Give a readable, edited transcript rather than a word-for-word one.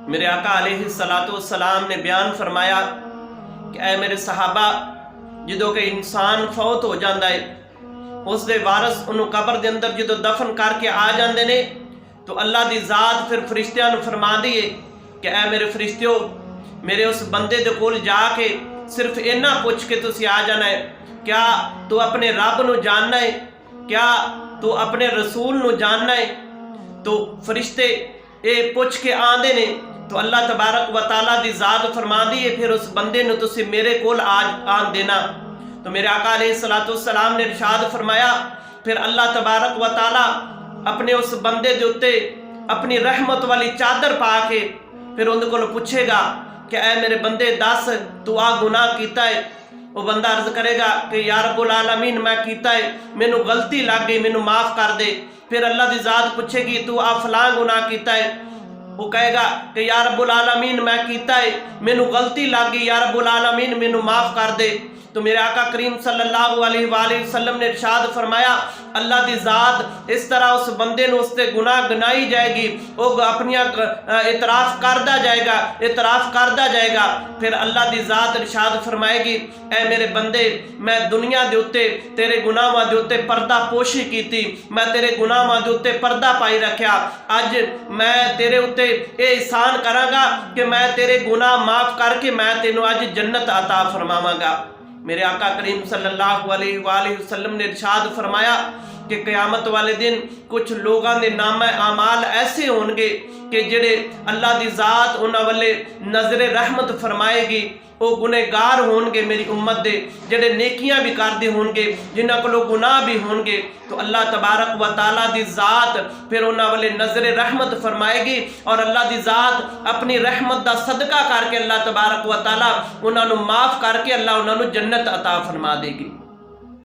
میرے آقا علیہ السلام نے بیان فرمایا کہ اے میرے صحابہ، جدو کہ انسان فوت ہو جاندہ ہے، اس دے وارث انہوں قبر دے اندر جدو دفن کر کے آ جاندے نے تو اللہ دی ذات پھر فرشتیاں نو فرما دیے کہ اے میرے فرشتیو، میرے اس بندے دے کول جا کے صرف اینا پوچھ کے تسی آ جانا ہے، کیا تو اپنے رب نو جاننا ہے، کیا تو اپنے رسول نو جاننا ہے؟ تو فرشتے اے پوچھ کے آندے نے تو اللہ تبارک و تعالیٰ دی ذات فرما دیے پھر اس بندے نو تسی میرے کول آن دینا۔ تو میرے آقا علیہ السلام نے ارشاد فرمایا پھر اللہ تبارک و تعالیٰ اپنے اس بندے دے اتے اپنی رحمت والی چادر پا کے پھر ان کو پوچھے گا کہ اے میرے بندے دس تو آ گناہ کیتا ہے؟ وہ بندہ عرض کرے گا کہ یا رب العالمین میں کیتا ہے، مینو غلطی لگ گئی، مینو معاف کر دے۔ پھر اللہ دی ذات پوچھے گی تو آ فلاں گناہ کیتا ہے؟ وہ کہے گا کہ یا رب العالمین میں کیتا ہے، مینو غلطی لگ گئی، یا رب العالمین مینو معاف کر دے۔ تو میرے آقا کریم صلی اللہ علیہ وآلہ وسلم نے ارشاد فرمایا اللہ دی ذات اس طرح اس بندے نو اس تے گناہ گنائی جائے گی، وہ اپنی اعتراف کردہ جائے گا۔ پھر اللہ دی ذات ارشاد فرمائے گی اے میرے بندے، میں دنیا دے اتے تیرے گناہاں دے اتے پردہ پوشی کیتی، میں تیرے گناہاں دے اتے پردہ پائی رکھیا، اج میں تیرے اتے اے احسان کراں گا کہ میں تیرے گناہ معاف کر کے میں تینوں اج جنت عطا فرماواں گا۔ میرے آقا کریم صلی اللہ علیہ وآلہ وسلم نے ارشاد فرمایا کہ قیامت والے دن کچھ لوگاں دے نامہ اعمال ایسے ہونگے کہ جڑے اللہ دی ذات انہاں والے نظر رحمت فرمائے گی، وہ گنہگار ہونگے میری امت دے، جڑے نیکیاں بھی کردے ہونگے، جنہاں کو لوگ گناہ بھی ہونگے، تو اللہ تبارک و تعالیٰ دی ذات پھر انہاں والے نظر رحمت فرمائے گی اور اللہ دی ذات اپنی رحمت دا صدقہ کر کے اللہ تبارک و تعالیٰ انہاں نو معاف کر کے اللہ انہاں نو جنت عطا فرما دے گی۔